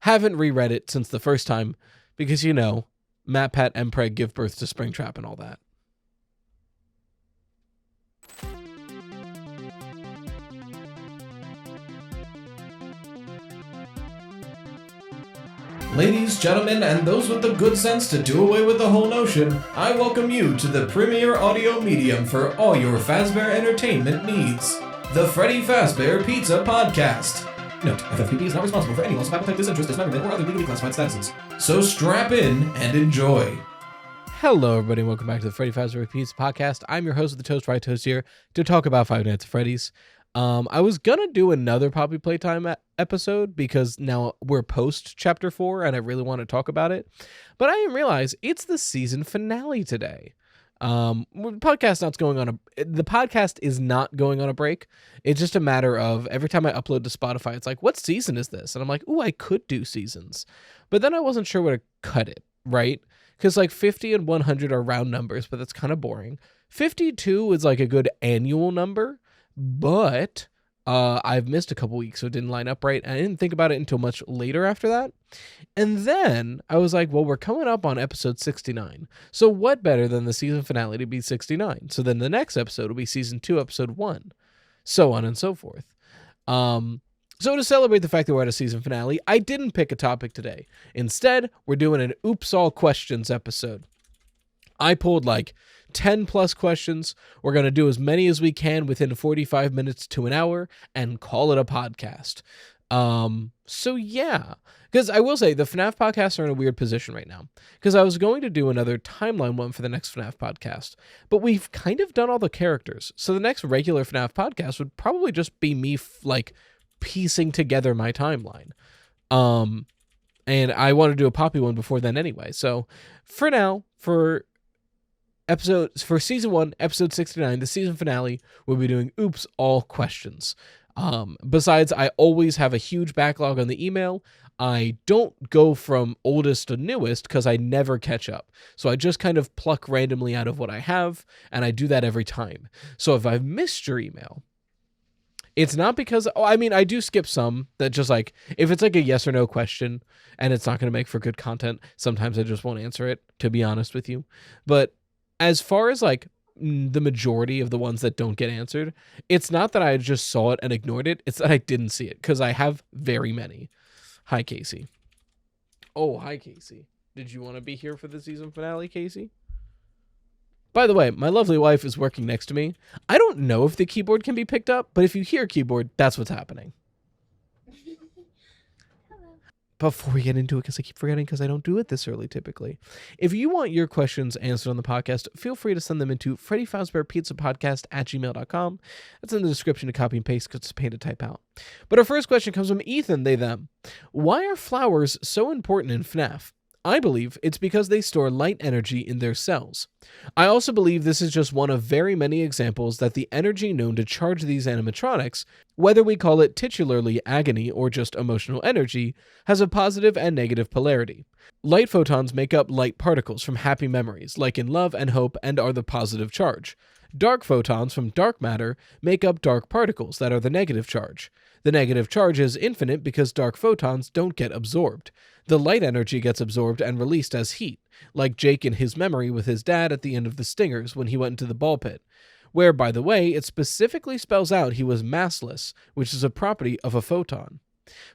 Haven't reread it since the first time because, you know, Matt, Pat, and Preg give birth to Springtrap and all that. Ladies, gentlemen, and those with the good sense to do away with the whole notion, I welcome you to the premier audio medium for all your Fazbear entertainment needs. The Freddy Fazbear Pizza Podcast. Note, FFPP is not responsible for any loss of appetite, disinterest, dismemberment, or other legally classified statuses. So strap in and enjoy. Hello, everybody, and welcome back to the Freddy Fazbear Pizza Podcast. I'm your host of the Toast Fried Toast here to talk about Five Nights at Freddy's. I was gonna do another Poppy Playtime episode because now we're post Chapter 4 and I really want to talk about it. But I didn't realize it's the season finale today. The podcast is not going on a break. It's just a matter of every time I upload to Spotify, it's like, what season is this? And I'm like, ooh, I could do seasons. But then I wasn't sure where to cut it, right? Because like 50 and 100 are round numbers, but that's kind of boring. 52 is like a good annual number. But I've missed a couple weeks, so it didn't line up right. And I didn't think about it until much later after that. And then I was like, well, we're coming up on episode 69. So what better than the season finale to be 69? So then the next episode will be season 2, episode 1. So on and so forth. So to celebrate the fact that we're at a season finale, I didn't pick a topic today. Instead, we're doing an Oops All Questions episode. I pulled like 10 plus questions. We're going to do as many as we can within 45 minutes to an hour and call it a podcast. So yeah, because I will say the FNAF podcasts are in a weird position right now because I was going to do another timeline one for the next FNAF podcast, but we've kind of done all the characters. So the next regular FNAF podcast would probably just be me like piecing together my timeline. And I want to do a Poppy one before then anyway. So for now, for season 1, episode 69, the season finale, we'll be doing Oops All Questions. Besides, I always have a huge backlog on the email. I don't go from oldest to newest because I never catch up. So I just kind of pluck randomly out of what I have, and I do that every time. So if I've missed your email, it's not because, I do skip some that just like, if it's like a yes or no question and it's not going to make for good content, sometimes I just won't answer it, to be honest with you. But as far as like the majority of the ones that don't get answered, it's not that I just saw it and ignored it. It's that I didn't see it because I have very many. Hi, Casey. Oh, hi, Casey. Did you want to be here for the season finale, Casey? By the way, my lovely wife is working next to me. I don't know if the keyboard can be picked up, but if you hear keyboard, that's what's happening. Before we get into it, because I keep forgetting because I don't do it this early typically. If you want your questions answered on the podcast, feel free to send them into Freddy Fazbear Pizza Podcast at gmail.com. That's in the description to copy and paste because it's a pain to type out. But our first question comes from Ethan, they, them. Why are flowers so important in FNAF? I believe it's because they store light energy in their cells. I also believe this is just one of very many examples that the energy known to charge these animatronics, whether we call it titularly agony or just emotional energy, has a positive and negative polarity. Light photons make up light particles from happy memories, like in love and hope, and are the positive charge. Dark photons from dark matter make up dark particles that are the negative charge. The negative charge is infinite because dark photons don't get absorbed. The light energy gets absorbed and released as heat, like Jake in his memory with his dad at the end of the Stingers when he went into the ball pit, where, by the way, it specifically spells out he was massless, which is a property of a photon.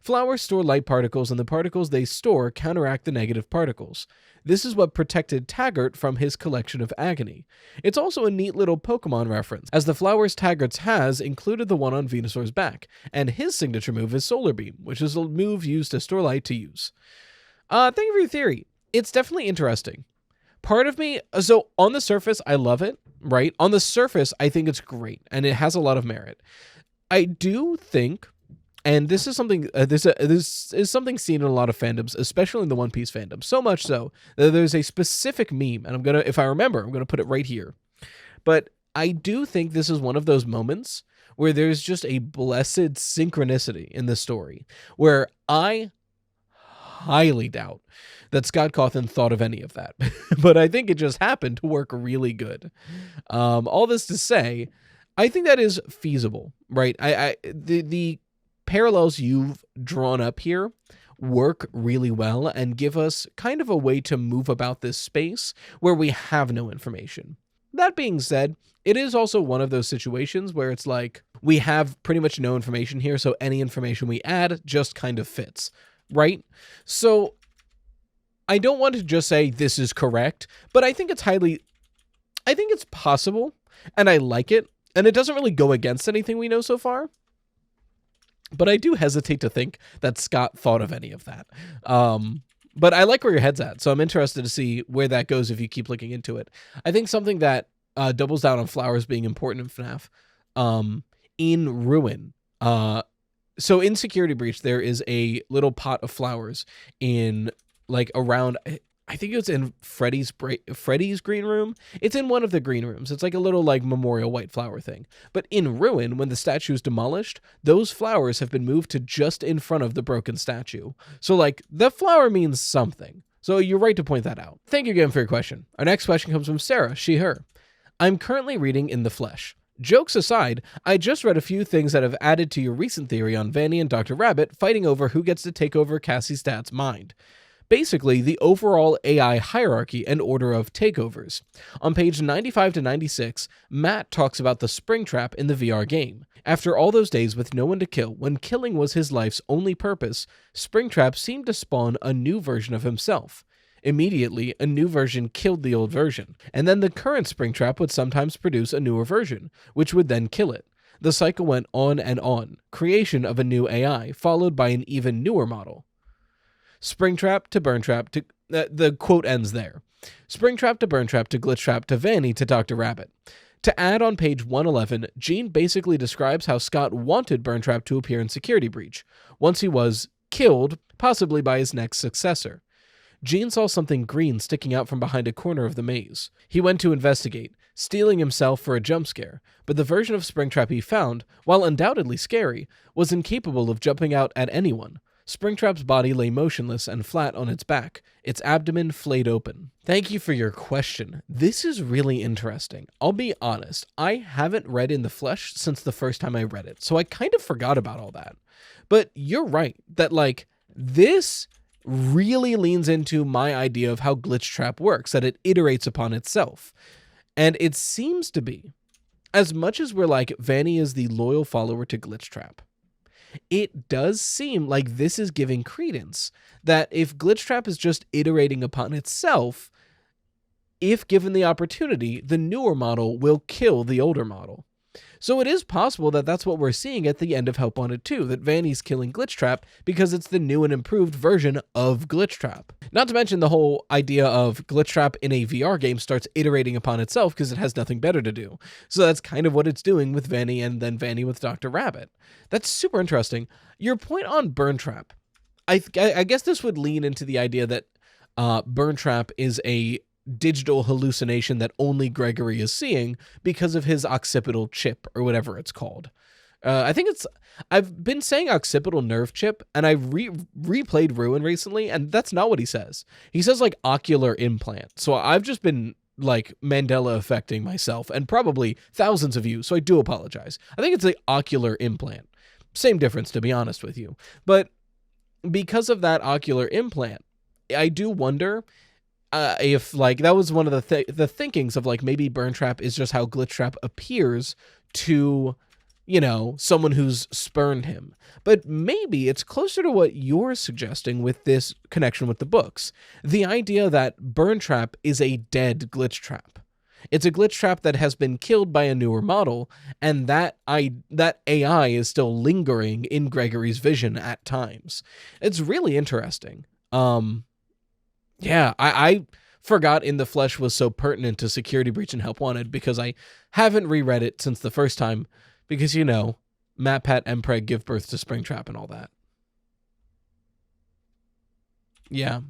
Flowers store light particles, and the particles they store counteract the negative particles. This is what protected Taggart from his collection of agony. It's also a neat little Pokemon reference, as the flowers Taggart has included the one on Venusaur's back, and his signature move is Solar Beam, which is a move used to store light to use. Thank you for your theory. It's definitely interesting. Part of me, so on the surface, I love it, right? On the surface, I think it's great, and it has a lot of merit. I do think, and this is something this is something seen in a lot of fandoms, especially in the One Piece fandom. So much so that there's a specific meme, and if I remember, I'm gonna put it right here. But I do think this is one of those moments where there's just a blessed synchronicity in the story, where I highly doubt that Scott Cawthon thought of any of that, but I think it just happened to work really good. All this to say, I think that is feasible, right? The parallels you've drawn up here work really well and give us kind of a way to move about this space where we have no information. That being said, it is also one of those situations where it's like, we have pretty much no information here, so any information we add just kind of fits, right? So I don't want to just say this is correct, but I think it's possible, and I like it, and it doesn't really go against anything we know so far. But I do hesitate to think that Scott thought of any of that. But I like where your head's at, so I'm interested to see where that goes if you keep looking into it. I think something that doubles down on flowers being important in FNAF, in Ruin. So in Security Breach, there is a little pot of flowers in, like, around... I think it was in Freddy's green room. It's in one of the green rooms. It's like a little like memorial white flower thing. But in Ruin, when the statue is demolished, those flowers have been moved to just in front of the broken statue. So like the flower means something. So you're right to point that out. Thank you again for your question. Our next question comes from Sarah, she, her. I'm currently reading In the Flesh. Jokes aside, I just read a few things that have added to your recent theory on VANNI and Dr. Rabbit fighting over who gets to take over Cassie Stat's mind. Basically, the overall AI hierarchy and order of takeovers. On page 95 to 96, Matt talks about the Springtrap in the VR game. After all those days with no one to kill, when killing was his life's only purpose, Springtrap seemed to spawn a new version of himself. Immediately, a new version killed the old version, and then the current Springtrap would sometimes produce a newer version, which would then kill it. The cycle went on and on, creation of a new AI, followed by an even newer model. Springtrap to Burntrap to... the quote ends there. Springtrap to Burntrap to Glitchtrap to VANNI to Dr. Rabbit. To add on page 111, Gene basically describes how Scott wanted Burntrap to appear in Security Breach, once he was killed, possibly by his next successor. Gene saw something green sticking out from behind a corner of the maze. He went to investigate, steeling himself for a jump scare, but the version of Springtrap he found, while undoubtedly scary, was incapable of jumping out at anyone. Springtrap's body lay motionless and flat on its back, its abdomen flayed open. Thank you for your question. This is really interesting. I'll be honest, I haven't read In the Flesh since the first time I read it, so I kind of forgot about all that. But you're right, that like, this really leans into my idea of how Glitchtrap works, that it iterates upon itself. And it seems to be, as much as we're like, VANNI is the loyal follower to Glitchtrap, it does seem like this is giving credence that if Glitchtrap is just iterating upon itself, if given the opportunity, the newer model will kill the older model. So it is possible that that's what we're seeing at the end of Help Wanted 2, that VANNI's killing Glitchtrap because it's the new and improved version of Glitchtrap. Not to mention the whole idea of Glitchtrap in a VR game starts iterating upon itself because it has nothing better to do. So that's kind of what it's doing with VANNI and then VANNI with Dr. Rabbit. That's super interesting. Your point on Burntrap, I guess this would lean into the idea that Burntrap is a digital hallucination that only Gregory is seeing because of his occipital chip or whatever it's called. I've been saying occipital nerve chip, and I've replayed Ruin recently, and that's not what he says. He says like ocular implant. So I've just been like Mandela affecting myself and probably thousands of you. So I do apologize. I think it's the ocular implant. Same difference, to be honest with you. But because of that ocular implant, I do wonder if like that was one of the thinkings of like maybe Burntrap is just how Glitchtrap appears to, you know, someone who's spurned him. But maybe it's closer to what you're suggesting with this connection with the books. The idea that Burntrap is a dead Glitchtrap. It's a Glitchtrap that has been killed by a newer model, and that AI is still lingering in Gregory's vision at times. It's really interesting. Yeah, I forgot In the Flesh was so pertinent to Security Breach and Help Wanted because I haven't reread it since the first time because, you know, Matt, Pat, and Preg give birth to Springtrap and all that. Yeah.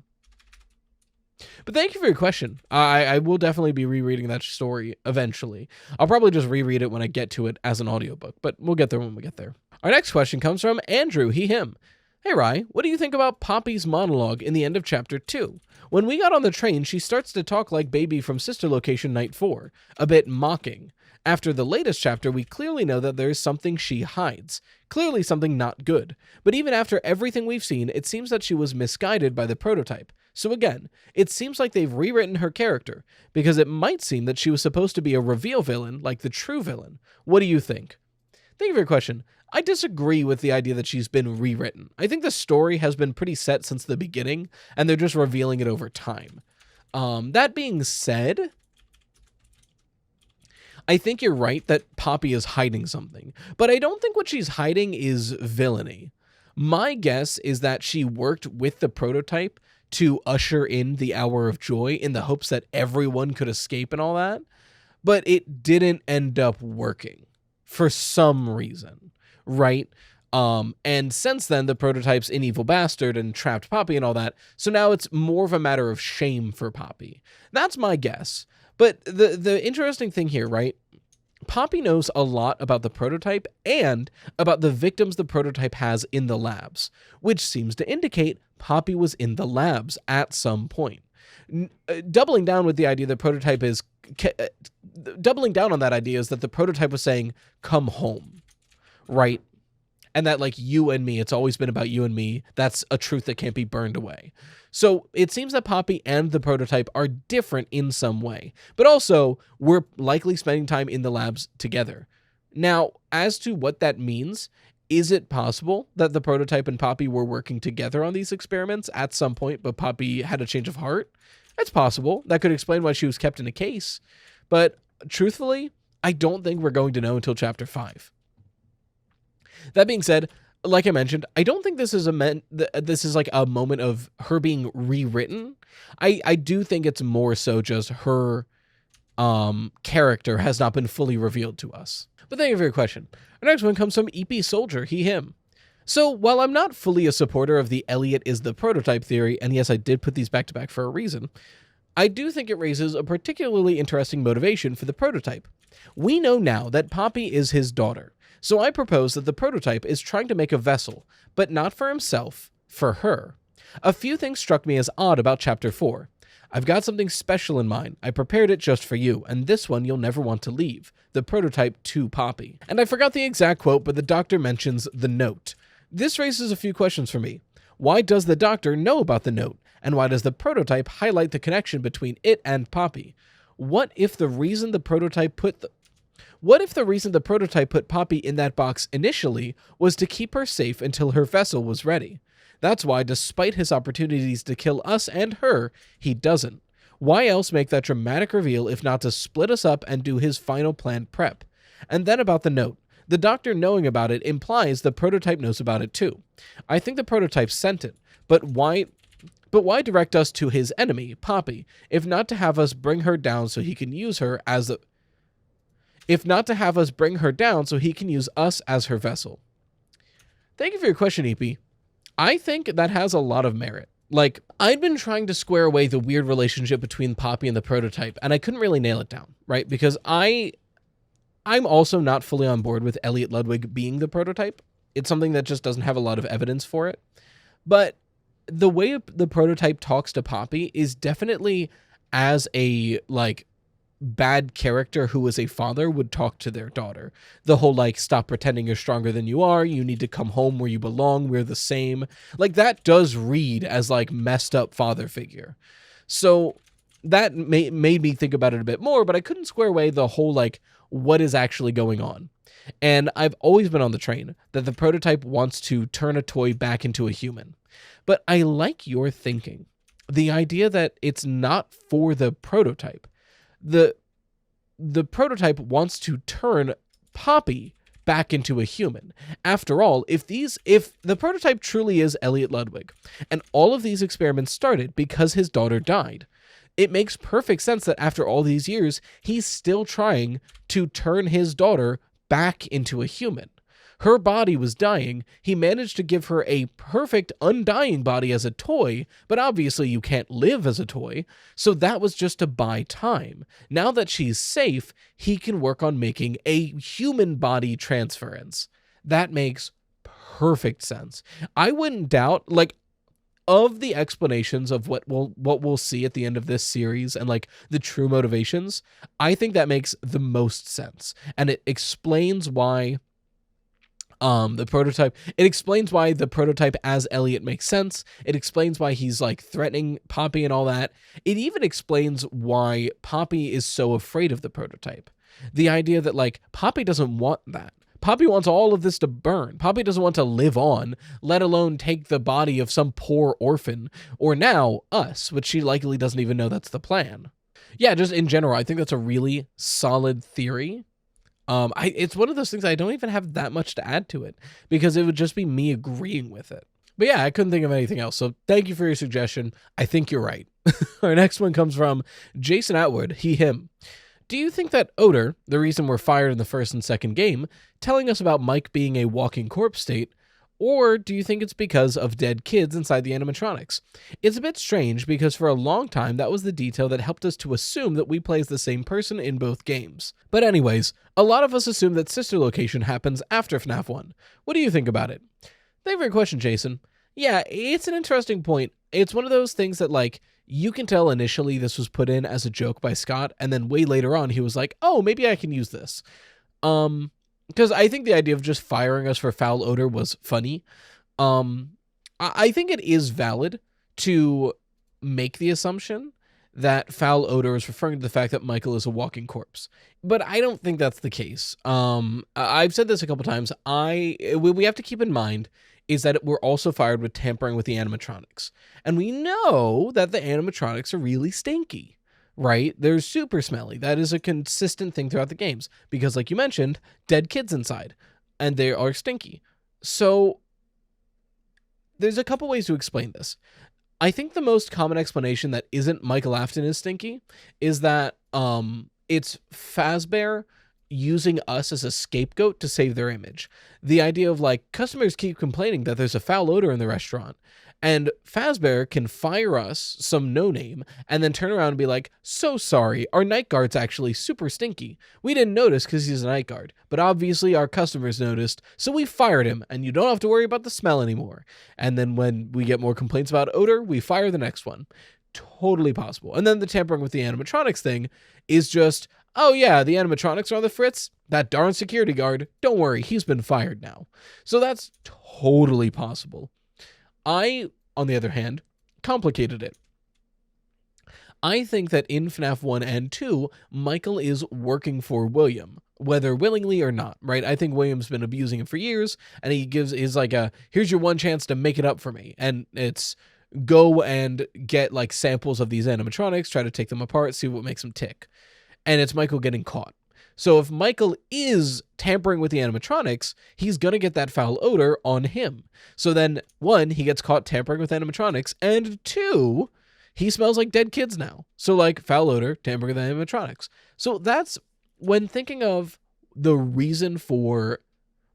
But thank you for your question. I will definitely be rereading that story eventually. I'll probably just reread it when I get to it as an audiobook, but we'll get there when we get there. Our next question comes from Andrew, he, him. Hey Rye, what do you think about Poppy's monologue in the end of Chapter 2? When we got on the train, she starts to talk like Baby from Sister Location Night 4, a bit mocking. After the latest chapter, we clearly know that there is something she hides. Clearly something not good. But even after everything we've seen, it seems that she was misguided by the prototype. So again, it seems like they've rewritten her character, because it might seem that she was supposed to be a reveal villain, like the true villain. What do you think? Thank you for your question. I disagree with the idea that she's been rewritten. I think the story has been pretty set since the beginning, and they're just revealing it over time. That being said, I think you're right that Poppy is hiding something, but I don't think what she's hiding is villainy. My guess is that she worked with the prototype to usher in the hour of joy in the hopes that everyone could escape and all that, but it didn't end up working for some reason, right? And since then, the prototype's an evil bastard and trapped Poppy and all that, so now it's more of a matter of shame for Poppy. That's my guess. But the interesting thing here, right? Poppy knows a lot about the prototype and about the victims the prototype has in the labs, which seems to indicate Poppy was in the labs at some point. Doubling down with the idea the prototype is... doubling down on that idea is that the prototype was saying, come home, right? And that, like, you and me, it's always been about you and me. That's a truth that can't be burned away. So it seems that Poppy and the prototype are different in some way, but also we're likely spending time in the labs together. Now, as to what that means, is it possible that the prototype and Poppy were working together on these experiments at some point, but Poppy had a change of heart? It's possible. That could explain why she was kept in a case. But truthfully, I don't think we're going to know until Chapter 5. That being said, like I mentioned, I don't think this is like a moment of her being rewritten. I do think it's more so just her character has not been fully revealed to us. But thank you for your question. Our next one comes from EP Soldier, he, him. So while I'm not fully a supporter of the Elliot is the prototype theory, and yes, I did put these back to back for a reason, I do think it raises a particularly interesting motivation for the prototype. We know now that Poppy is his daughter. So I propose that the prototype is trying to make a vessel, but not for himself, for her. A few things struck me as odd about Chapter 4. I've got something special in mind. I prepared it just for you, and this one you'll never want to leave. The prototype to Poppy. And I forgot the exact quote, but the doctor mentions the note. This raises a few questions for me. Why does the doctor know about the note? And why does the prototype highlight the connection between it and Poppy? What if the reason the prototype put Poppy in that box initially was to keep her safe until her vessel was ready? That's why, despite his opportunities to kill us and her, he doesn't. Why else make that dramatic reveal if not to split us up and do his final planned prep? And then about the note. The doctor knowing about it implies the prototype knows about it too. I think the prototype sent it, but why direct us to his enemy, Poppy, if not to have us bring her down so he can use her as a... If not to have us bring her down so he can use us as her vessel. Thank you for your question, EP. I think that has a lot of merit. Like, I'd been trying to square away the weird relationship between Poppy and the prototype, and I couldn't really nail it down, right? Because I'm also not fully on board with Elliot Ludwig being the prototype. It's something that just doesn't have a lot of evidence for it. But the way the prototype talks to Poppy is definitely as a, like, bad character who is a father would talk to their daughter. The whole, like, stop pretending you're stronger than you are, you need to come home where you belong, we're the same. Like, that does read as, like, messed up father figure. So that made me think about it a bit more, but I couldn't square away the whole, like, what is actually going on. And I've always been on the train that the prototype wants to turn a toy back into a human. But I like your thinking. The idea that it's not for the prototype. The prototype wants to turn Poppy back into a human. After all, if the prototype truly is Elliot Ludwig, and all of these experiments started because his daughter died, it makes perfect sense that after all these years, he's still trying to turn his daughter back into a human. Her body was dying. He managed to give her a perfect undying body as a toy, but obviously you can't live as a toy, so that was just to buy time. Now that she's safe, he can work on making a human body transference. That makes perfect sense. I wouldn't doubt, like, of the explanations of what we'll see at the end of this series and like the true motivations, I think that makes the most sense. And it explains why it explains why the prototype as Elliot makes sense. It explains why he's like threatening Poppy and all that. It even explains why Poppy is so afraid of the prototype. The idea that like Poppy doesn't want that. Poppy wants all of this to burn. Poppy doesn't want to live on, let alone take the body of some poor orphan, or now us, which she likely doesn't even know that's the plan. Yeah, just in general, I think that's a really solid theory. It's one of those things I don't even have that much to add to it, because it would just be me agreeing with it. But yeah, I couldn't think of anything else, so thank you for your suggestion. I think you're right. Our next one comes from Jason Atwood, him. Do you think that odor, the reason we're fired in the first and second game, telling us about Mike being a walking corpse state, or do you think it's because of dead kids inside the animatronics? It's a bit strange because for a long time that was the detail that helped us to assume that we play as the same person in both games. But anyways, a lot of us assume that sister location happens after FNAF 1. What do you think about it? Thank you for your question, Jason. Yeah, it's an interesting point. It's one of those things that like, you can tell initially this was put in as a joke by Scott, and then way later on he was like, oh, maybe I can use this. Because I think the idea of just firing us for foul odor was funny. I think it is valid to make the assumption that foul odor is referring to the fact that Michael is a walking corpse. But I don't think that's the case. I've said this a couple times. We have to keep in mind is that we're also fired with tampering with the animatronics. And we know that the animatronics are really stinky, right? They're super smelly. That is a consistent thing throughout the games because, like you mentioned, dead kids inside, and they are stinky. So there's a couple ways to explain this. I think the most common explanation that isn't Michael Afton is stinky is that it's Fazbear using us as a scapegoat to save their image. The idea of like customers keep complaining that there's a foul odor in the restaurant, and Fazbear can fire us some no-name and then turn around and be like, so sorry, our night guard's actually super stinky. We didn't notice because he's a night guard, but obviously our customers noticed, so we fired him and you don't have to worry about the smell anymore. And then when we get more complaints about odor, we fire the next one. Totally possible. And then the tampering with the animatronics thing is just, oh yeah, the animatronics are on the fritz. That darn security guard, don't worry, he's been fired now. So that's totally possible. I, on the other hand, complicated it. I think that in FNAF 1 and 2, Michael is working for William, whether willingly or not, right? I think William's been abusing him for years, and is like here's your one chance to make it up for me. And it's go and get like samples of these animatronics, try to take them apart, see what makes them tick. And it's Michael getting caught. So if Michael is tampering with the animatronics, he's going to get that foul odor on him. So then, 1, he gets caught tampering with animatronics, and 2, he smells like dead kids now. So like foul odor, tampering with animatronics. So that's when thinking of the reason for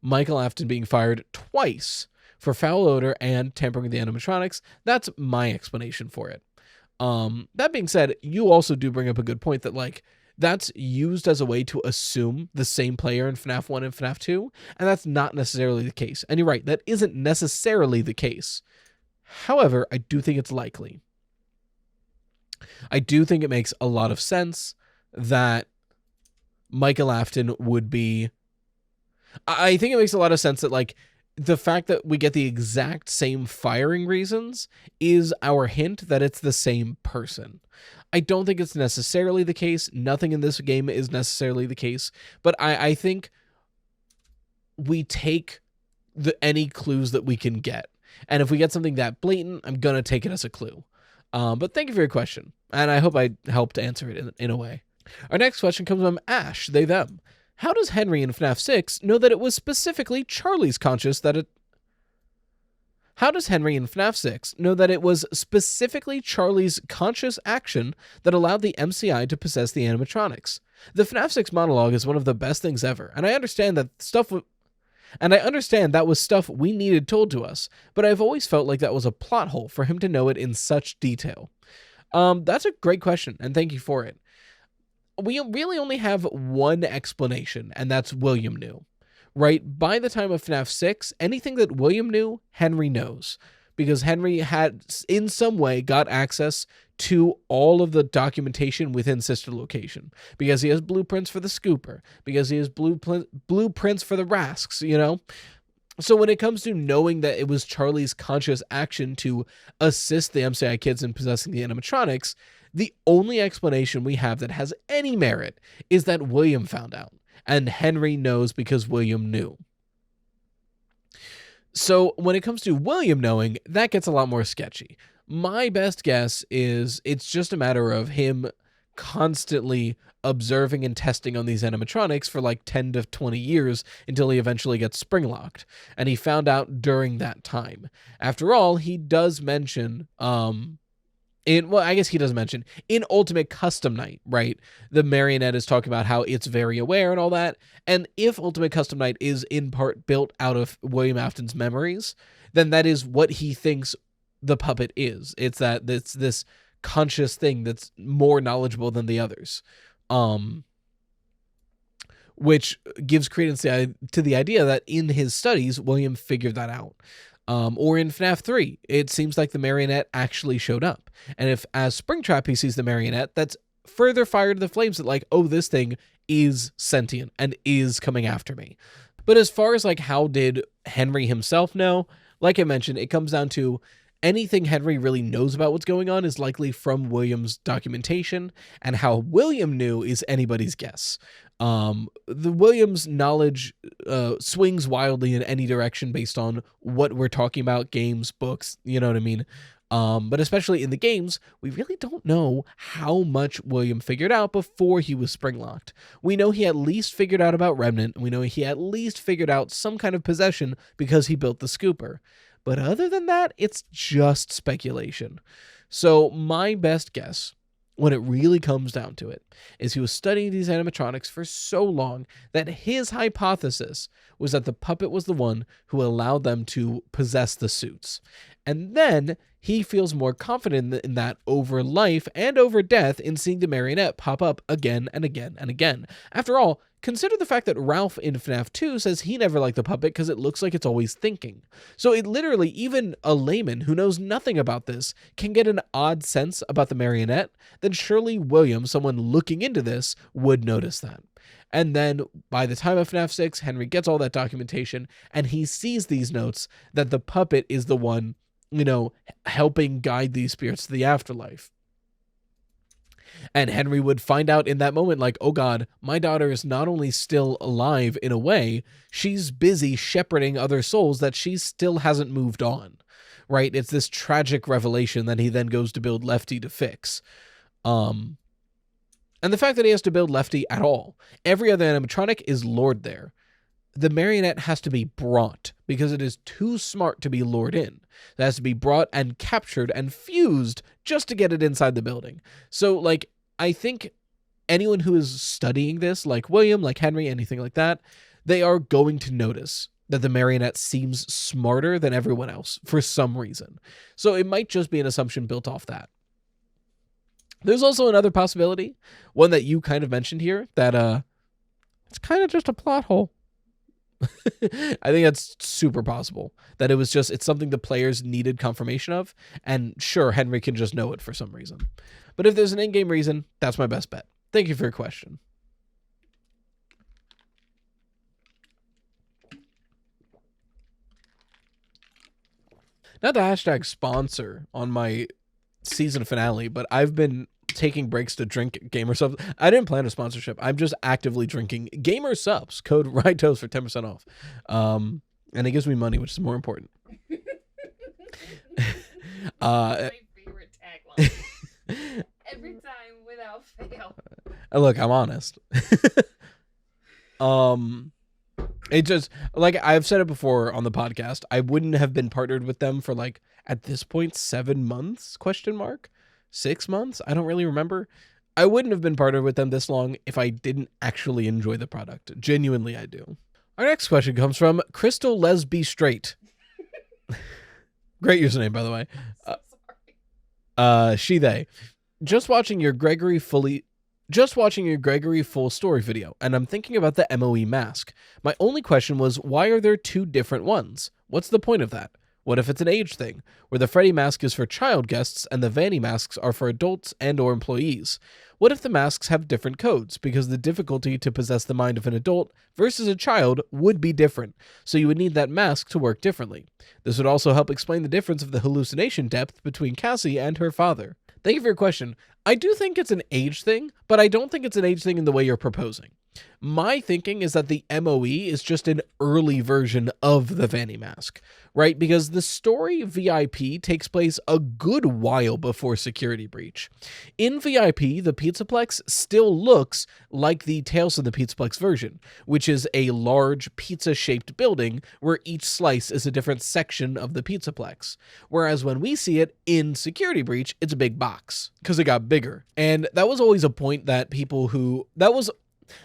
Michael Afton being fired twice for foul odor and tampering with the animatronics, that's my explanation for it. That being said, you also do bring up a good point that like, that's used as a way to assume the same player in FNAF 1 and FNAF 2, and that's not necessarily the case. And you're right, that isn't necessarily the case. However, I do think it's likely. I do think it makes a lot of sense that Michael Afton would be... I think it makes a lot of sense that, like, the fact that we get the exact same firing reasons is our hint that it's the same person. I don't think it's necessarily the case. Nothing in this game is necessarily the case. But I think we take any clues that we can get. And if we get something that blatant, I'm going to take it as a clue. But thank you for your question. And I hope I helped answer it in a way. Our next question comes from Ash, they, them. How does Henry in FNAF 6 know that it was specifically Charlie's conscious that it... How does Henry in FNAF 6 know that it was specifically Charlie's conscious action that allowed the MCI to possess the animatronics? The FNAF 6 monologue is one of the best things ever, and I understand that was stuff we needed told to us, but I've always felt like that was a plot hole for him to know it in such detail. That's a great question, and thank you for it. We really only have one explanation, and that's William knew. right? By the time of FNAF 6, anything that William knew, Henry knows. Because Henry had, in some way, got access to all of the documentation within Sister Location. Because he has blueprints for the Scooper. Because he has blueprints for the Rasks, you know? So when it comes to knowing that it was Charlie's conscious action to assist the MCI kids in possessing the animatronics, the only explanation we have that has any merit is that William found out. And Henry knows because William knew. So when it comes to William knowing, that gets a lot more sketchy. My best guess is it's just a matter of him constantly observing and testing on these animatronics for like 10 to 20 years until he eventually gets spring locked. And he found out during that time. After all, he does mention, I guess he doesn't mention, in Ultimate Custom Night, right? The marionette is talking about how it's very aware and all that. And if Ultimate Custom Night is in part built out of William Afton's memories, then that is what he thinks the puppet is. It's this conscious thing that's more knowledgeable than the others. Which gives credence to the idea that in his studies, William figured that out. Or in FNAF 3, it seems like the marionette actually showed up. And if as Springtrap he sees the marionette, that's further fire to the flames that like, oh, this thing is sentient and is coming after me. But as far as like how did Henry himself know, like I mentioned, it comes down to anything Henry really knows about what's going on is likely from William's documentation, and how William knew is anybody's guess. The Williams knowledge swings wildly in any direction based on what we're talking about, games, books, you know what I mean? But especially in the games, we really don't know how much William figured out before he was springlocked. We know he at least figured out about Remnant, and we know he at least figured out some kind of possession because he built the Scooper. But other than that, it's just speculation. So my best guess, when it really comes down to it, is he was studying these animatronics for so long that his hypothesis was that the puppet was the one who allowed them to possess the suits. And then he feels more confident in that over life and over death in seeing the marionette pop up again and again and again. After all, consider the fact that Ralph in FNAF 2 says he never liked the puppet because it looks like it's always thinking. So it literally, even a layman who knows nothing about this, can get an odd sense about the marionette. Then surely William, someone looking into this, would notice that. And then by the time of FNAF 6, Henry gets all that documentation and he sees these notes that the puppet is the one, you know, helping guide these spirits to the afterlife. And Henry would find out in that moment, like, oh God, my daughter is not only still alive in a way, she's busy shepherding other souls that she still hasn't moved on, right? It's this tragic revelation that he then goes to build Lefty to fix. And the fact that he has to build Lefty at all. Every other animatronic is lured there. The marionette has to be brought because it is too smart to be lured in. It has to be brought and captured and fused just to get it inside the building. So, like, I think anyone who is studying this, like William, like Henry, anything like that, they are going to notice that the marionette seems smarter than everyone else for some reason. So it might just be an assumption built off that. There's also another possibility, one that you kind of mentioned here, that it's kind of just a plot hole. I think that's super possible. That it's something the players needed confirmation of, and sure, Henry can just know it for some reason. But if there's an in-game reason, that's my best bet. Thank you for your question. Not the hashtag sponsor on my season finale, but I've been taking breaks to drink Gamersupps. I didn't plan a sponsorship. I'm just actively drinking Gamersupps, code RIGHTOES for 10% off. And it gives me money, which is more important. My favorite tagline. Every time without fail. Look, I'm honest. It just, like I've said it before on the podcast, I wouldn't have been partnered with them for like, at this point, 7 months, 6 months? I don't really remember. I wouldn't have been partnered with them this long if I didn't actually enjoy the product. Genuinely, I do. Our next question comes from Crystal Lesby Straight. Great username, by the way. So sorry. She, they. Just watching your Gregory Just watching your Gregory full story video, and I'm thinking about the MOE mask. My only question was, why are there two different ones? What's the point of that? What if it's an age thing, where the Freddy mask is for child guests and the VANNI masks are for adults and or employees? What if the masks have different codes, because the difficulty to possess the mind of an adult versus a child would be different, so you would need that mask to work differently. This would also help explain the difference of the hallucination depth between Cassie and her father. Thank you for your question. I do think it's an age thing, but I don't think it's an age thing in the way you're proposing. My thinking is that the MOE is just an early version of the VANNI mask, right? Because the story VIP takes place a good while before Security Breach. In VIP, the Pizzaplex still looks like the Tales of the Pizzaplex version, which is a large pizza-shaped building where each slice is a different section of the Pizzaplex. Whereas when we see it in Security Breach, it's a big box, because it got bigger. And that was always a point that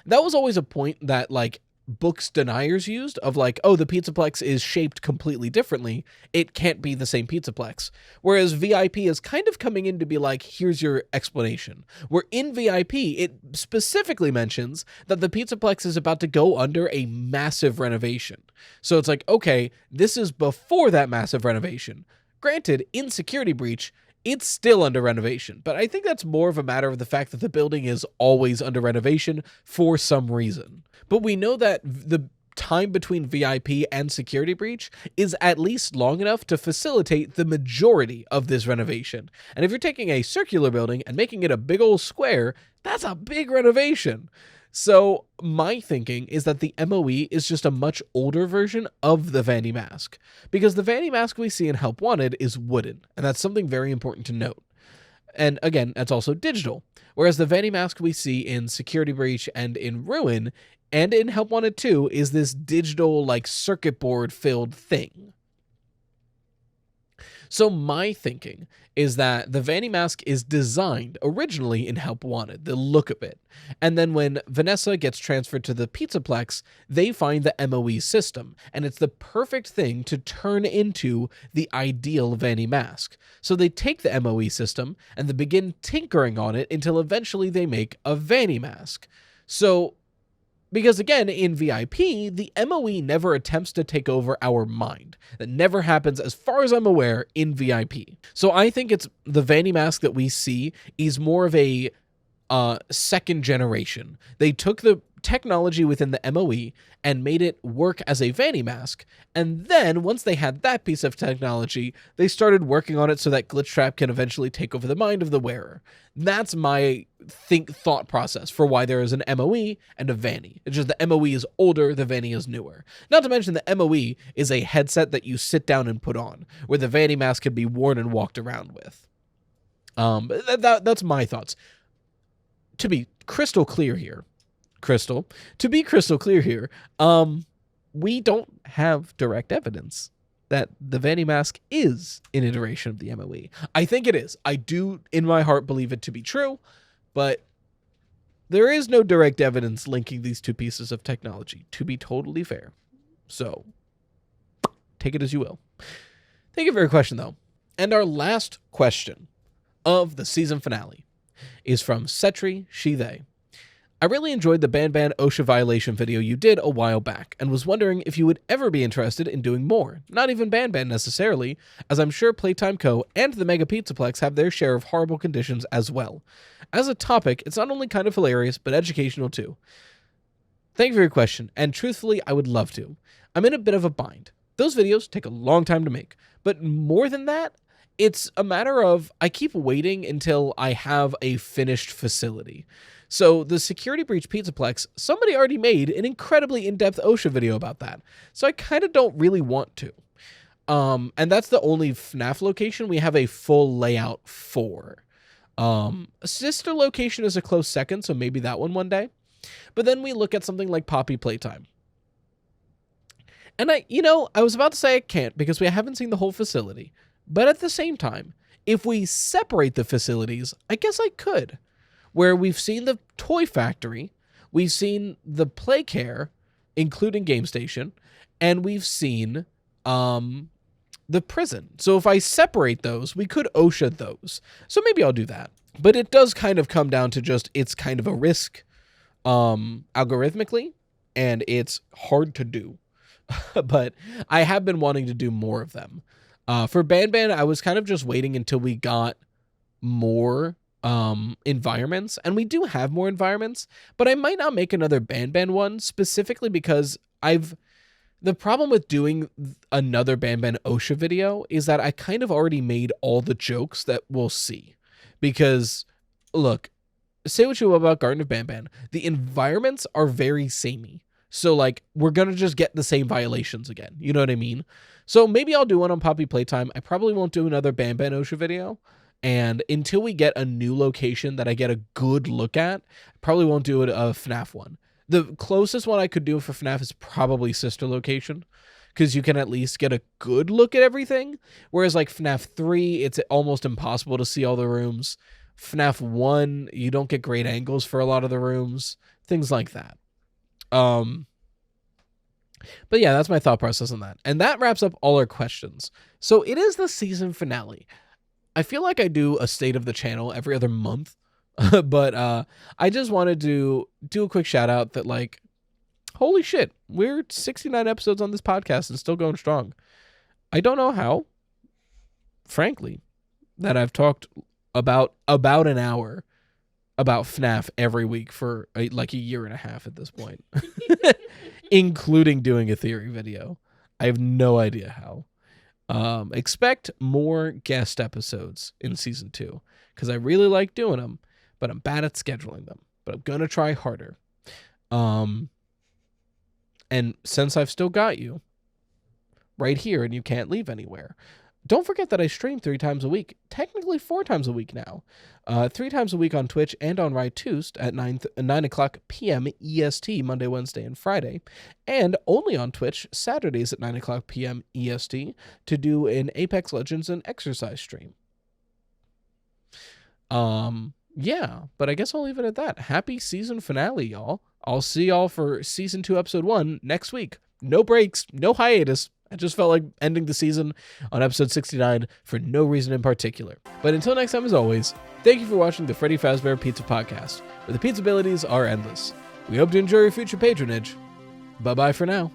that was always a point that, like, books deniers used of, like, oh, the Pizzaplex is shaped completely differently. It can't be the same Pizzaplex. Whereas VIP is kind of coming in to be like, here's your explanation. Where in VIP, it specifically mentions that the Pizzaplex is about to go under a massive renovation. So it's like, okay, this is before that massive renovation. Granted, in Security Breach, it's still under renovation, but I think that's more of a matter of the fact that the building is always under renovation for some reason. But we know that the time between VIP and Security Breach is at least long enough to facilitate the majority of this renovation. And if you're taking a circular building and making it a big old square, that's a big renovation. So my thinking is that the MOE is just a much older version of the VANNI mask, because the VANNI mask we see in Help Wanted is wooden, and that's something very important to note. And again, that's also digital, whereas the VANNI mask we see in Security Breach and in Ruin and in Help Wanted 2 is this digital, like, circuit board filled thing. So my thinking is that the VANNI mask is designed originally in Help Wanted, the look of it. And then when Vanessa gets transferred to the Pizzaplex, they find the MOE system, and it's the perfect thing to turn into the ideal VANNI mask. So they take the MOE system and they begin tinkering on it until eventually they make a VANNI mask. So because again, in VIP, the MOE never attempts to take over our mind. That never happens, as far as I'm aware, in VIP. So I think it's the VANNI mask that we see is more of a second generation. They took the technology within the MOE and made it work as a VANNI mask, and then once they had that piece of technology, they started working on it so that Glitchtrap can eventually take over the mind of the wearer. That's my thought process for why there is an MOE and a VANNI. It's just the MOE is older, the VANNI is newer. Not to mention the MOE is a headset that you sit down and put on, where the VANNI mask can be worn and walked around with. That's my thoughts. To be crystal clear here, we don't have direct evidence that the VANNI mask is an iteration of the MOE. I think it is. I do, in my heart, believe it to be true, but there is no direct evidence linking these two pieces of technology, to be totally fair. So, take it as you will. Thank you for your question, though. And our last question of the season finale is from Setri She They. I really enjoyed the Ban OSHA violation video you did a while back, and was wondering if you would ever be interested in doing more. Not even Ban necessarily, as I'm sure Playtime Co. and the Mega Pizzaplex have their share of horrible conditions as well. As a topic, it's not only kind of hilarious, but educational too. Thank you for your question, and truthfully, I would love to. I'm in a bit of a bind. Those videos take a long time to make, but more than that, it's a matter of I keep waiting until I have a finished facility. So the Security Breach Pizzaplex, somebody already made an incredibly in-depth OSHA video about that. So I kind of don't really want to. And that's the only FNAF location we have a full layout for. A sister location is a close second, so maybe that one day. But then we look at something like Poppy Playtime. And I was about to say I can't because we haven't seen the whole facility. But at the same time, if we separate the facilities, I guess I could. Where we've seen the Toy Factory, we've seen the Play Care, including Game Station, and we've seen the prison. So if I separate those, we could OSHA those. So maybe I'll do that. But it does kind of come down to just, it's kind of a risk algorithmically, and it's hard to do. But I have been wanting to do more of them. For Ban, I was kind of just waiting until we got more environments, and we do have more environments, but I might not make another Ban one, specifically because the problem with doing another Ban OSHA video is that I kind of already made all the jokes that we'll see. Because, look, say what you will about Garden of Ban, the environments are very samey. So, like, we're going to just get the same violations again. You know what I mean? So maybe I'll do one on Poppy Playtime. I probably won't do another Ban OSHA video. And until we get a new location that I get a good look at, I probably won't do a FNAF one. The closest one I could do for FNAF is probably Sister Location, because you can at least get a good look at everything. Whereas like FNAF 3, it's almost impossible to see all the rooms. FNAF 1, you don't get great angles for a lot of the rooms. Things like that. But yeah, that's my thought process on that. And that wraps up all our questions. So it is the season finale. I feel like I do a state of the channel every other month. But I just wanted to do a quick shout out that, like, holy shit, we're 69 episodes on this podcast and still going strong. I don't know how, frankly, that I've talked about an hour about FNAF every week for like a year and a half at this point, including doing a theory video. I have no idea how. Expect more guest episodes in season 2, because I really like doing them, but I'm bad at scheduling them. But I'm going to try harder. And since I've still got you right here and you can't leave anywhere, don't forget that I stream 3 times a week, technically 4 times a week now. 3 times a week on Twitch and on Rytoost at 9 o'clock p.m. EST, Monday, Wednesday, and Friday. And only on Twitch, Saturdays at 9 o'clock p.m. EST, to do an Apex Legends and exercise stream. Yeah, but I guess I'll leave it at that. Happy season finale, y'all. I'll see y'all for season 2, episode 1 next week. No breaks, no hiatus. I just felt like ending the season on episode 69 for no reason in particular. But until next time, as always, thank you for watching the Freddy Fazbear Pizza Podcast, where the pizza abilities are endless. We hope to enjoy your future patronage. Bye-bye for now.